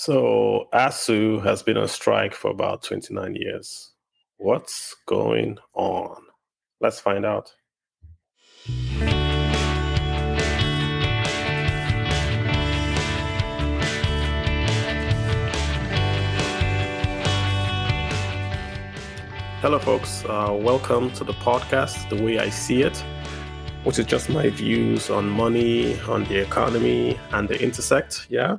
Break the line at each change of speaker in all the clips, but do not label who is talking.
So ASUU has been on strike for about 29 years. What's going on? Let's find out. Hello, folks. Welcome to the podcast, The Way I See It, which is just my views on money, on the economy, and the intersect. Yeah.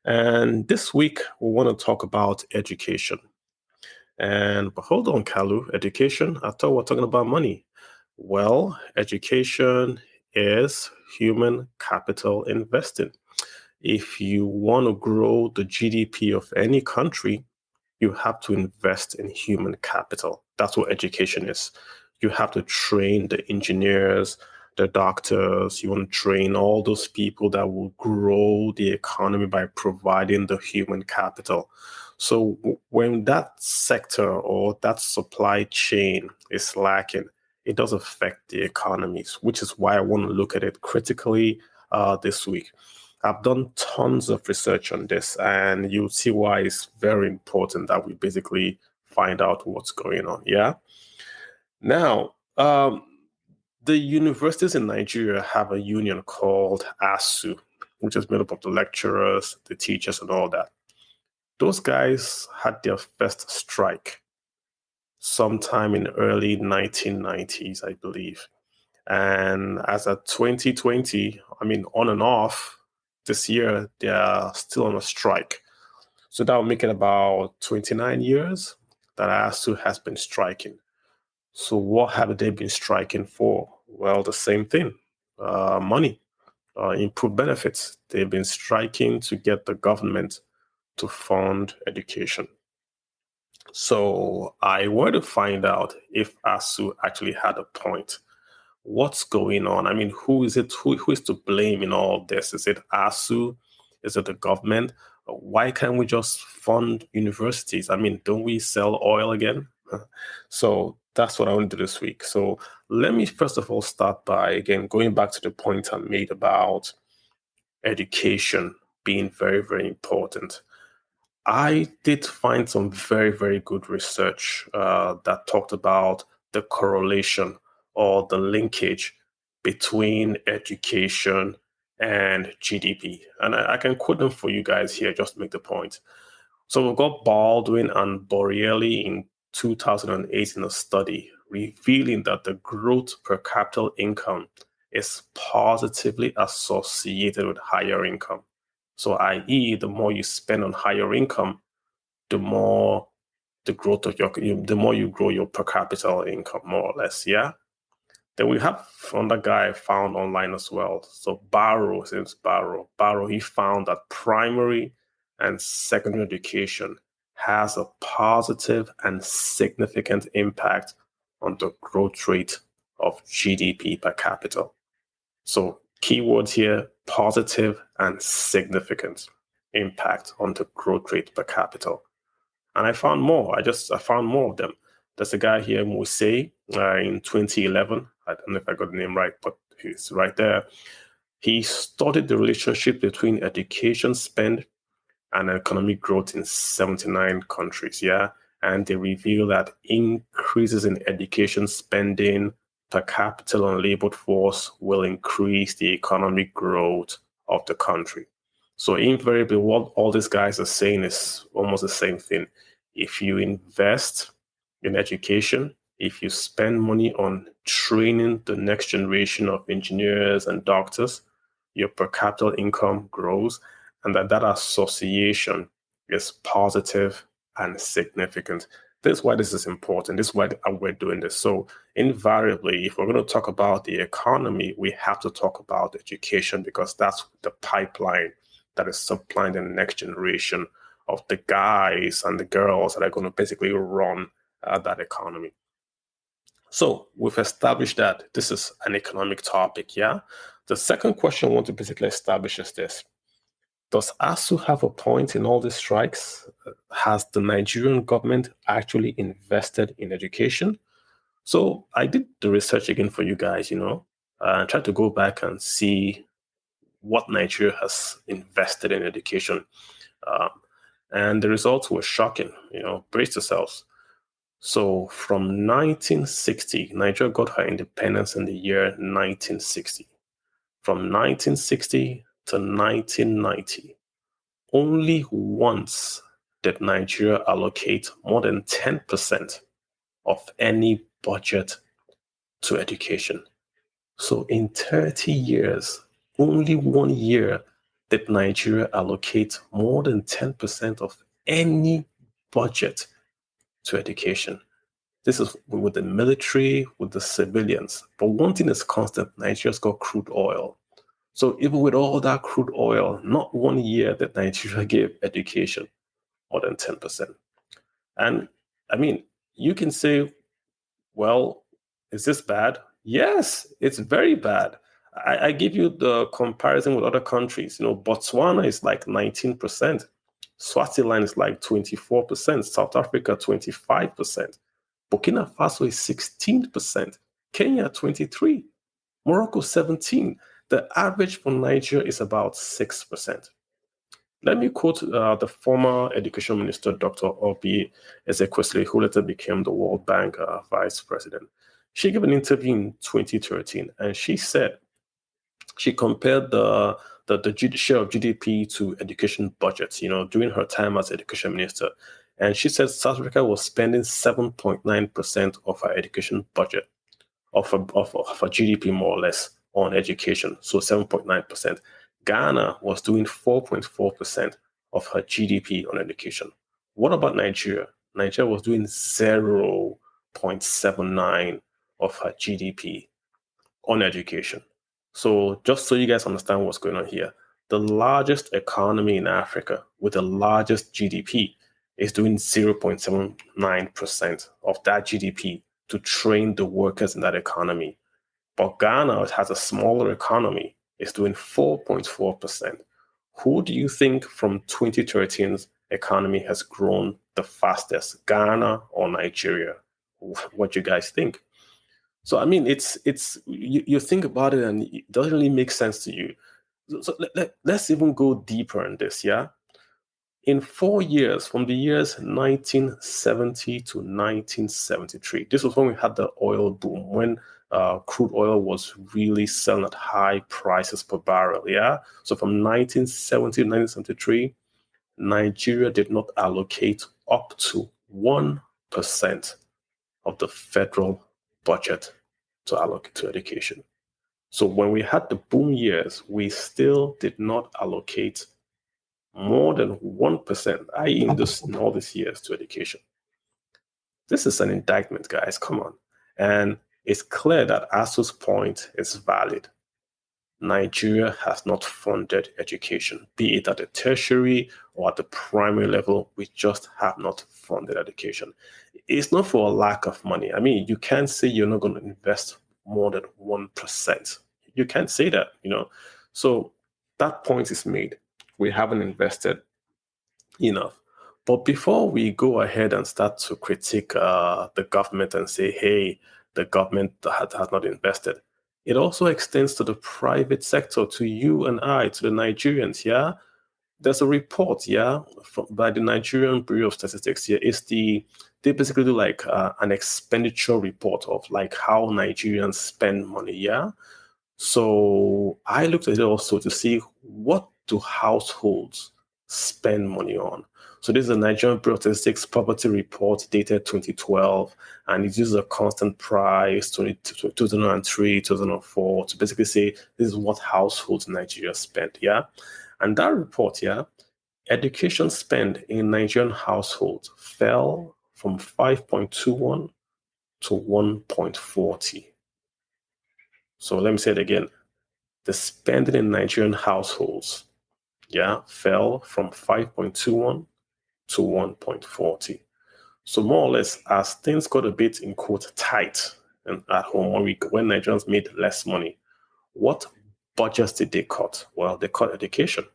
And this week, we want to talk about education. But hold on, Kalu, education? I thought we were talking about money. Well, education is human capital investing. If you want to grow the GDP of any country, you have to invest in human capital. That's what education is. You have to train the engineers, the doctors. You want to train all those people that will grow the economy by providing the human capital. So when that sector or that supply chain is lacking, it does affect the economies, which is why I want to look at it critically this week. I've done tons of research on this, and you'll see why it's very important that we basically find out what's going on. Yeah. Now, the universities in Nigeria have a union called ASUU, which is made up of the lecturers, the teachers, and all that. Those guys had their first strike sometime in the early 1990s, I believe. And as of 2020, on and off, this year, they are still on a strike. So that will make it about 29 years that ASUU has been striking. So what have they been striking for? Well, the same thing, money, improved benefits. They've been striking to get the government to fund education. So I want to find out if ASUU actually had a point. What's going on? Who is it? Who is to blame in all this? Is it ASUU? Is it the government? Why can't we just fund universities? Don't we sell oil again? So that's what I want to do this week. So let me first of all start by, again, going back to the point I made about education being very, very important. I did find some very, very good research that talked about the correlation or the linkage between education and GDP. And I can quote them for you guys here just to make the point. So we've got Baldwin and Borrielli in 2008 in a study revealing that the growth per capita income is positively associated with higher income. So, i.e., the more you spend on higher income, the more the growth of the more you grow your per capita income, more or less. Yeah. Then we have another guy I found online as well. So Barrow, he found that primary and secondary education has a positive and significant impact on the growth rate of GDP per capita. So keywords here, positive and significant impact on the growth rate per capita. And I found more. I found more of them. There's a guy here, Musei, in 2011. I don't know if I got the name right, but he's right there. He studied the relationship between education spend and economic growth in 79 countries. Yeah. And they reveal that increases in education spending per capita on labor force will increase the economic growth of the country. So invariably, what all these guys are saying is almost the same thing. If you invest in education, if you spend money on training the next generation of engineers and doctors, your per capita income grows, and that association is positive and significant. This is why this is important. This is why we're doing this. So invariably, if we're going to talk about the economy, we have to talk about education because that's the pipeline that is supplying the next generation of the guys and the girls that are going to basically run that economy. So we've established that this is an economic topic, yeah? The second question I want to basically establish is this. Does ASUU have a point in all these strikes? Has the Nigerian government actually invested in education? So I did the research again for you guys, and tried to go back and see what Nigeria has invested in education. And the results were shocking. Brace yourselves. So from 1960, Nigeria got her independence in the year 1960. From 1960 to 1990, only once did Nigeria allocate more than 10% of any budget to education. So in 30 years, only 1 year did Nigeria allocate more than 10% of any budget to education. This is with the military, with the civilians. But one thing is constant: Nigeria's got crude oil. So even with all that crude oil, not 1 year that Nigeria gave education more than 10%. And I mean, you can say, well, is this bad? Yes, it's very bad. I give you the comparison with other countries. Botswana is like 19%. Swaziland is like 24%. South Africa, 25%. Burkina Faso is 16%. Kenya, 23%. Morocco, 17%. The average for Nigeria is about 6%. Let me quote the former education minister, Dr. Obi Ezekwesili, who later became the World Bank vice president. She gave an interview in 2013, and she said, she compared the share of GDP to education budgets, during her time as education minister. And she said South Africa was spending 7.9% of her education budget, of her GDP, more or less, on education. So 7.9%. Ghana was doing 4.4% of her GDP on education. What about Nigeria? Nigeria was doing 0.79 of her GDP on education. So just so you guys understand what's going on here, the largest economy in Africa with the largest GDP is doing 0.79% of that GDP to train the workers in that economy. But Ghana has a smaller economy, is doing 4.4%. Who do you think from 2013's economy has grown the fastest, Ghana or Nigeria? What do you guys think? So, I mean, it's you think about it and it doesn't really make sense to you. So let's even go deeper in this, yeah? In 4 years, from the years 1970 to 1973, this was when we had the oil boom, when crude oil was really selling at high prices per barrel, yeah? So from 1970 to 1973, Nigeria did not allocate up to 1% of the federal budget to allocate to education. So when we had the boom years, we still did not allocate more than 1%, i.e. in all these years, to education. This is an indictment, guys. Come on. And it's clear that ASUU's point is valid. Nigeria has not funded education, be it at the tertiary or at the primary level. We just have not funded education. It's not for a lack of money. I mean, you can't say you're not going to invest more than 1%. You can't say that, So that point is made. We haven't invested enough. But before we go ahead and start to critique the government and say, hey, the government has not invested, it also extends to the private sector, to you and I, to the Nigerians, yeah? There's a report, yeah, by the Nigerian Bureau of Statistics here. They basically do like an expenditure report of like how Nigerians spend money, yeah? So I looked at it also to see, what do households spend money on? So this is a Nigerian Bureau of Statistics poverty report dated 2012, and it uses a constant price, 2003, 2004, to basically say this is what households in Nigeria spend, yeah? And that report, yeah, education spend in Nigerian households fell from 5.21 to 1.40. So let me say it again. The spending in Nigerian households, yeah, fell from 5.21 to 1.40. So more or less, as things got a bit, in quote, tight and at home, when Nigerians made less money, what budgets did they cut? Well, they cut education.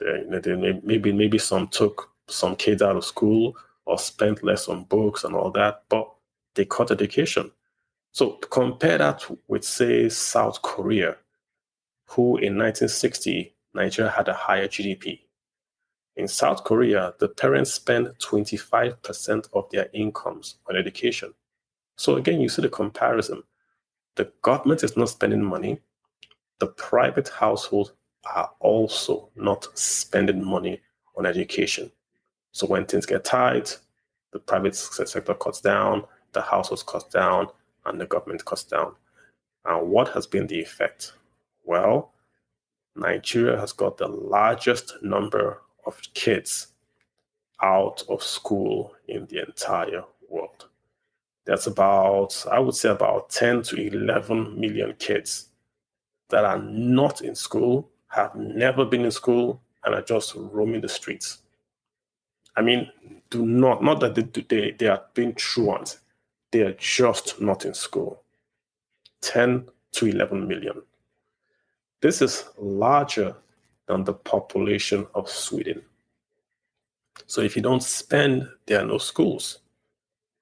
Maybe some took some kids out of school or spent less on books and all that, but they cut education. So compare that with, say, South Korea, who in 1960, Nigeria had a higher GDP. In South Korea, the parents spend 25% of their incomes on education. So again, you see the comparison. The government is not spending money. The private households are also not spending money on education. So when things get tight, the private sector cuts down, the households cut down, and the government cuts down. And what has been the effect? Well, Nigeria has got the largest number of kids out of school in the entire world. That's about, I would say, about 10 to 11 million kids that are not in school, have never been in school, and are just roaming the streets. I mean, not that they are being truant, they are just not in school. 10 to 11 million. This is larger than the population of Sweden. So if you don't spend, there are no schools.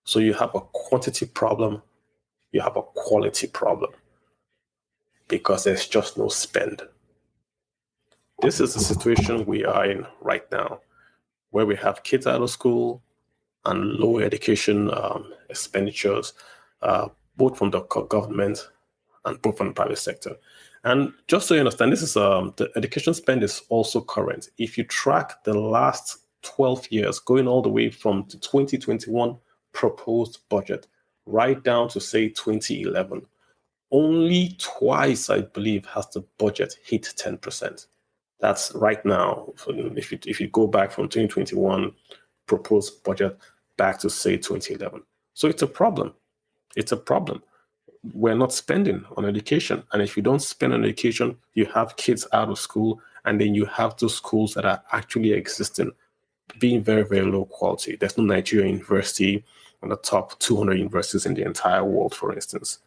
So you have a quantity problem, you have a quality problem, because there's just no spend. This is the situation we are in right now, where we have kids out of school and low education expenditures, both from the government and both from the private sector. And just so you understand, this is the education spend is also current. If you track the last 12 years, going all the way from the 2021 proposed budget right down to, say, 2011, only twice, I believe, has the budget hit 10%. That's right now. If you go back from 2021 proposed budget back to, say, 2011. So it's a problem. It's a problem. We're not spending on education. And if you don't spend on education, you have kids out of school, and then you have those schools that are actually existing being very, very low quality. There's no Nigerian university on the top 200 universities in the entire world, for instance.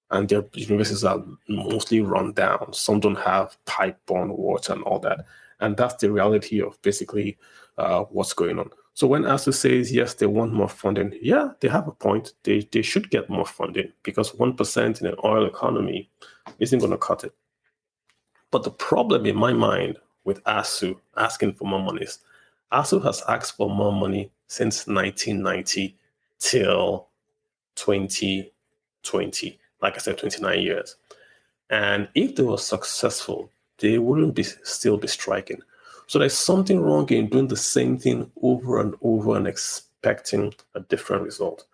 And their universities are mostly run down. Some don't have pipe-borne water and all that. And that's the reality of basically what's going on. So when ASUU says, yes, they want more funding, yeah, they have a point. They should get more funding, because 1% in an oil economy isn't going to cut it. But the problem in my mind with ASUU asking for more money is ASUU has asked for more money since 1990 till 2020. Like I said, 29 years. And if they were successful, they wouldn't still be striking. So there's something wrong in doing the same thing over and over and expecting a different result.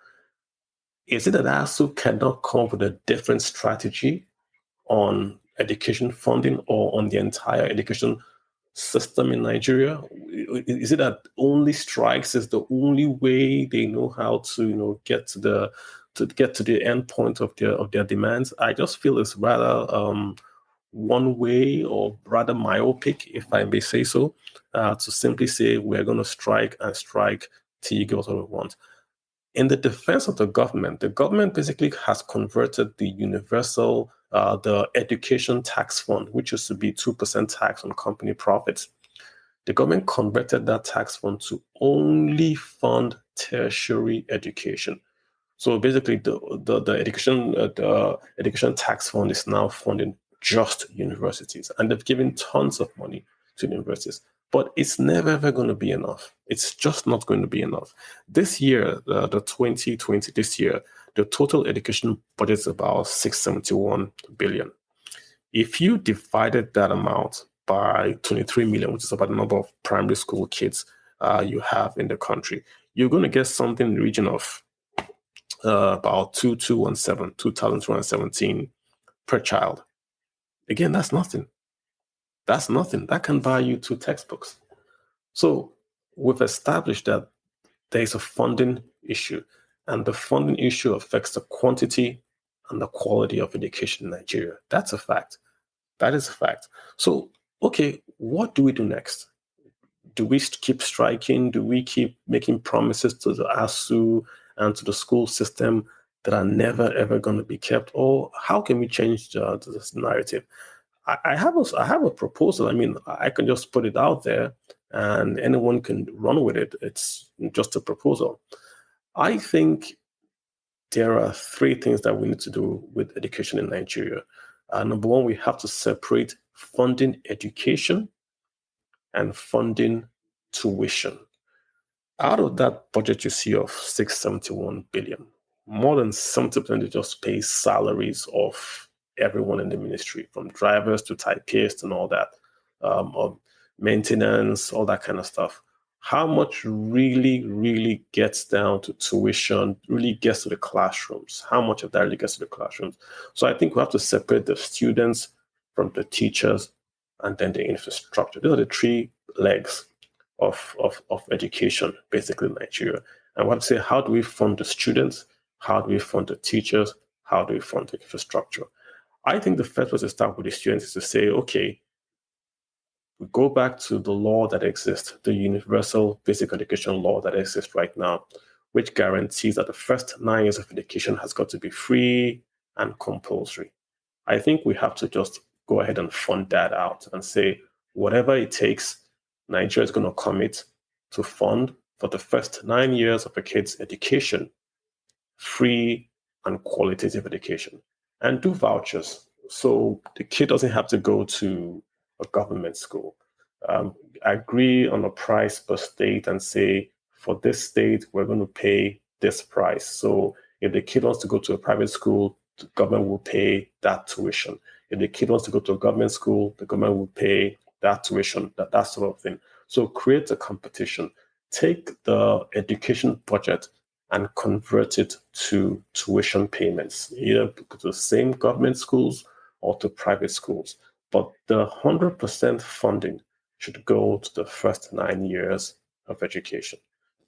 Is it that ASUU cannot come up with a different strategy on education funding or on the entire education system in Nigeria? Is it that only strikes is the only way they know how to get to the end point of their demands? I just feel it's rather one way, or rather myopic, if I may say so, to simply say we're going to strike and strike till you get what we want. In the defense of the government basically has converted the universal, the education tax fund, which used to be 2% tax on company profits. The government converted that tax fund to only fund tertiary education. So basically, the education tax fund is now funding just universities, and they've given tons of money to universities. But it's never ever going to be enough. It's just not going to be enough. This year, the 2020, this year, the total education budget is about 671 billion. If you divided that amount by 23 million, which is about the number of primary school kids you have in the country, you're going to get something in the region of about 2,217 per child. Again, that's nothing. That's nothing. That can buy you 2 textbooks. So we've established that there's a funding issue, and the funding issue affects the quantity and the quality of education in Nigeria. That's a fact. That is a fact. So, okay, what do we do next? Do we keep striking? Do we keep making promises to the ASUU and to the school system that are never, ever going to be kept? Or how can we change this narrative? I have a proposal. I mean, I can just put it out there and anyone can run with it. It's just a proposal. I think there are 3 things that we need to do with education in Nigeria. Number one, we have to separate funding education and funding tuition. Out of that budget you see of 671 billion, more than 70% they just pay salaries of everyone in the ministry, from drivers to typists and all that, of maintenance, all that kind of stuff. How much really gets down to tuition, really gets to the classrooms? How much of that really gets to the classrooms? So I think we have to separate the students from the teachers and then the infrastructure. Those are the three legs of education, basically in Nigeria. And we have to say, how do we fund the students? How do we fund the teachers? How do we fund the infrastructure? I think the first place to start with the students is to say, okay, we go back to the law that exists, the universal basic education law that exists right now, which guarantees that the first 9 years of education has got to be free and compulsory. I think we have to just go ahead and fund that out and say, whatever it takes, Nigeria is going to commit to fund for the first 9 years of a kid's education, free and qualitative education, and do vouchers. So the kid doesn't have to go to a government school. Agree on a price per state and say, for this state, we're going to pay this price. So if the kid wants to go to a private school, the government will pay that tuition. If the kid wants to go to a government school, the government will pay that tuition, that sort of thing. So create a competition. Take the education budget and convert it to tuition payments, either to the same government schools or to private schools. But the 100% funding should go to the first 9 years of education.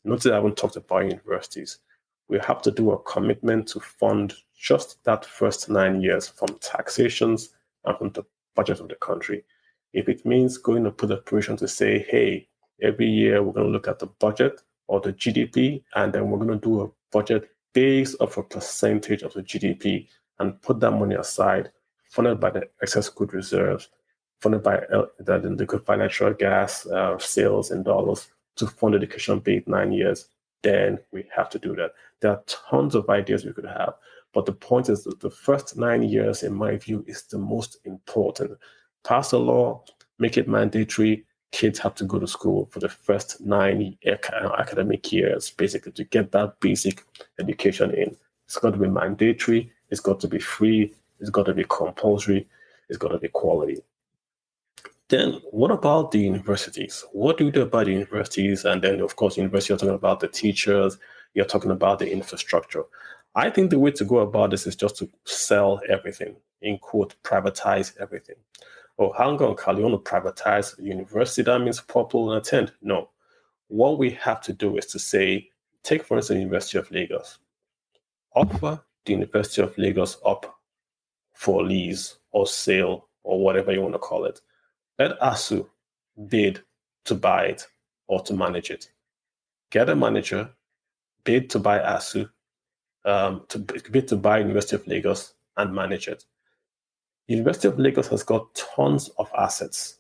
Notice I haven't talked about universities. We have to do a commitment to fund just that first 9 years from taxations and from the budget of the country. If it means going to put a provision to say, hey, every year we're going to look at the budget or the GDP, and then we're going to do a budget based off a percentage of the GDP and put that money aside, funded by the excess good reserves, funded by the liquid financial gas sales in dollars to fund education based 9 years, then we have to do that. There are tons of ideas we could have, but the point is that the first 9 years, in my view, is the most important. Pass a law, make it mandatory. Kids have to go to school for the first 9 academic years, basically, to get that basic education in. It's got to be mandatory. It's got to be free. It's got to be compulsory. It's got to be quality. Then what about the universities? What do we do about the universities? And then, of course, university, you're talking about the teachers. You're talking about the infrastructure. I think the way to go about this is just to sell everything, in quote, privatize everything. Oh, hang on, Carl, you want to privatize the university? That means people will attend. No. What we have to do is to say, take, for instance, the University of Lagos. Offer the University of Lagos up for lease or sale or whatever you want to call it. Let ASUU bid to buy it or to manage it. Get a manager, bid to buy ASUU, bid to buy University of Lagos and manage it. University of Lagos has got tons of assets,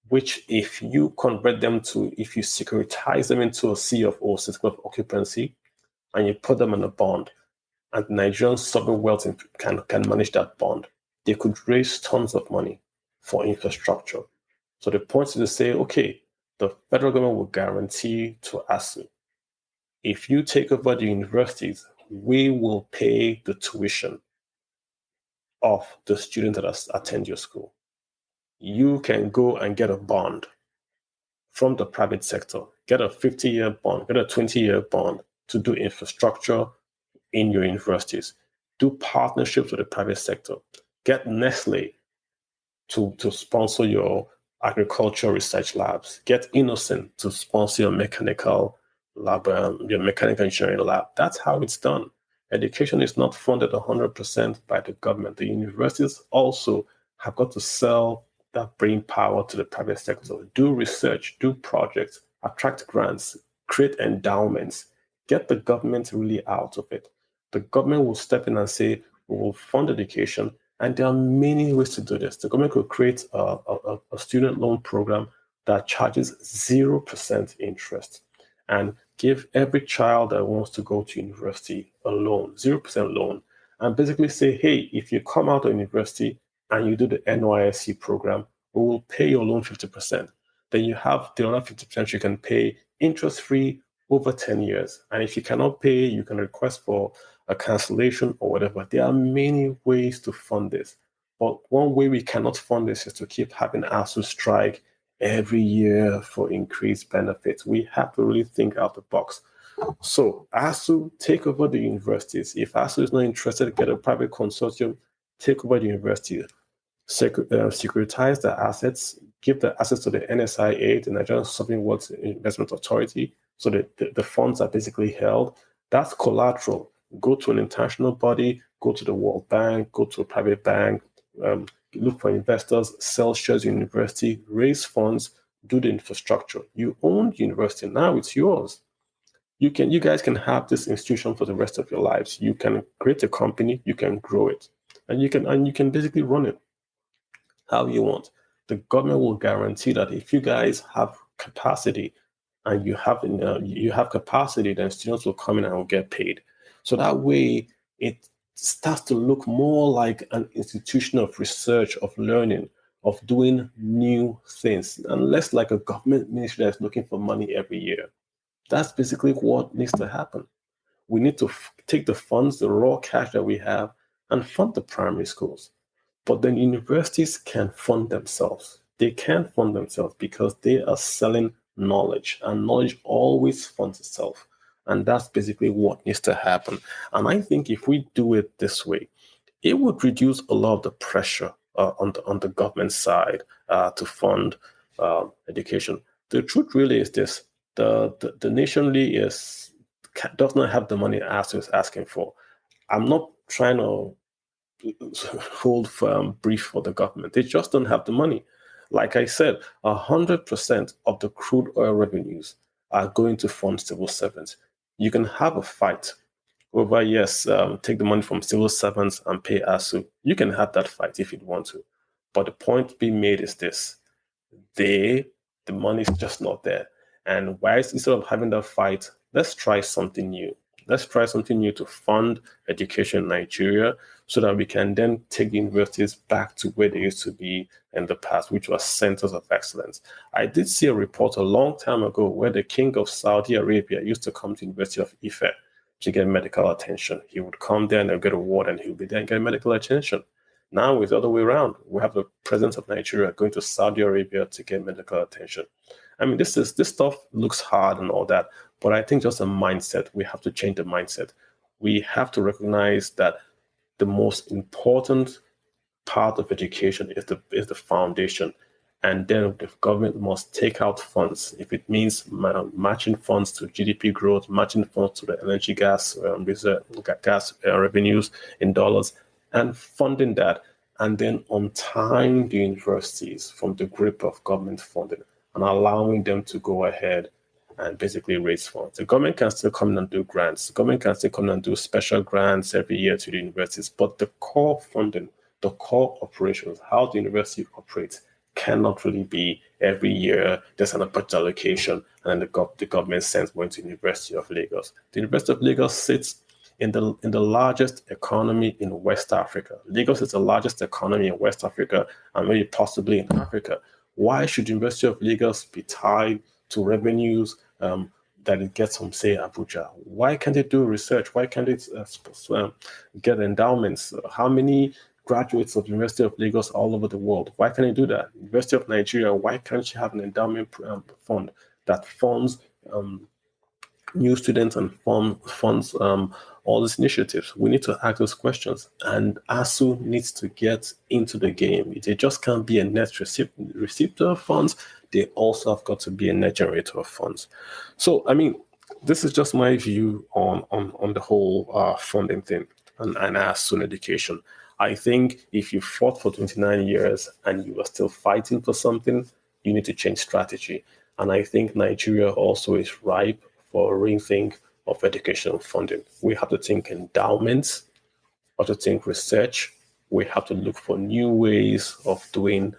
which if you convert them to, if you securitize them into a C of O, certificate of occupancy, and you put them in a bond, and Nigerian sovereign wealth can manage that bond, they could raise tons of money for infrastructure. So the point is to say, okay, the federal government will guarantee to ASUU, if you take over the universities, we will pay the tuition of the students that attend your school. You can go and get a bond from the private sector, get a 50-year bond, get a 20-year bond to do infrastructure in your universities. Do partnerships with the private sector. Get Nestle to sponsor your agricultural research labs. Get Innocent to sponsor your mechanical lab, your mechanical engineering lab. That's how it's done. Education is not funded 100% by the government. The universities also have got to sell that brain power to the private sector. Do research, do projects, attract grants, create endowments, get the government really out of it. The government will step in and say, we will fund education. And there are many ways to do this. The government could create a student loan program that charges 0% interest and give every child that wants to go to university a loan, 0% loan, and basically say, hey, if you come out of university and you do the NYSC program, we will pay your loan 50%. Then you have the other 50% you can pay interest-free over 10 years. And if you cannot pay, you can request for a cancellation or whatever. There are many ways to fund this. But one way we cannot fund this is to keep having ASUU strike every year for increased benefits. We have to really think out the box. So ASUU, take over the universities. If ASUU is not interested, get a private consortium, take over the university, securitize the assets, give the assets to the NSIA, the Nigerian Sovereign Wealth Investment Authority, so that the funds are basically held. That's collateral. Go to an international body, go to the World Bank, go to a private bank, look for investors, sell shares in university, raise funds, do the infrastructure. You own the university. Now it's yours. You guys can have this institution for the rest of your lives. You can create a company, you can grow it, and you can basically run it how you want. The government will guarantee that if you guys have capacity and you have capacity, then students will come in and will get paid. So that way it starts to look more like an institution of research, of learning, of doing new things, and less like a government ministry that's looking for money every year. That's basically what needs to happen. We need to take the funds, the raw cash that we have, and fund the primary schools. But then universities can fund themselves. They can fund themselves because they are selling knowledge, and knowledge always funds itself. And that's basically what needs to happen. And I think if we do it this way, it would reduce a lot of the pressure on the government side to fund education. The truth really is this: the nation really does not have the money ASUU is asking for. I'm not trying to hold firm brief for the government. They just don't have the money. Like I said, 100% of the crude oil revenues are going to fund civil servants. You can have a fight over, yes, take the money from civil servants and pay ASUU. You can have that fight if you want to. But the point being made is this: the money is just not there. And why, instead of having that fight, let's try something new. Let's try something new to fund education in Nigeria so that we can then take the universities back to where they used to be in the past, which was centers of excellence. I did see a report a long time ago where the king of Saudi Arabia used to come to the University of Ife to get medical attention. He would come there and get a ward and he would be there and get medical attention. Now it's the other way around. We have the president of Nigeria going to Saudi Arabia to get medical attention. I mean, this stuff looks hard and all that, but I think just a mindset. We have to change the mindset. We have to recognize that the most important part of education is the foundation, and then the government must take out funds. If it means matching funds to GDP growth, matching funds to the energy gas revenues in dollars, and funding that, and then untying the universities from the grip of government funding and allowing them to go ahead and basically raise funds. The government can still come in and do grants. The government can still come in and do special grants every year to the universities, but the core funding, the core operations, how the university operates, cannot really be every year there's an budget allocation and the government sends money to the University of Lagos. The University of Lagos sits in the largest economy in West Africa. Lagos is the largest economy in West Africa and maybe possibly in Africa. Why should the University of Lagos be tied to revenues that it gets from, say, Abuja? Why can't it do research? Why can't it get endowments? How many graduates of the University of Lagos all over the world? Why can't it do that? University of Nigeria, why can't you have an endowment fund that funds new students and funds all these initiatives? We need to ask those questions, and ASUU needs to get into the game. They just can't be a net receiver of funds. They also have got to be a net generator of funds. So, I mean, this is just my view on the whole funding thing and ASUU in education. I think if you fought for 29 years and you are still fighting for something, you need to change strategy. And I think Nigeria also is ripe for a rethink of educational funding. We have to think endowments, we have to think research. We have to look for new ways of doing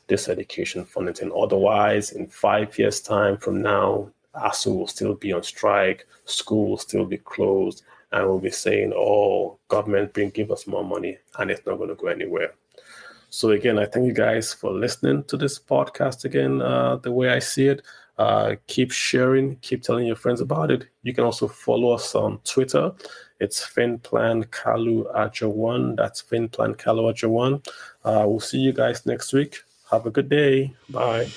this education funding thing. Otherwise, in 5 years' time from now, ASUU will still be on strike, school will still be closed, and we'll be saying, oh, government, give us more money, and it's not going to go anywhere. So again, I thank you guys for listening to this podcast again, the way I see it. Keep sharing, keep telling your friends about it. You can also follow us on Twitter. It's FinPlanCalu@1. That's FinPlanCalu@1. We'll see you guys next week. Have a good day. Bye.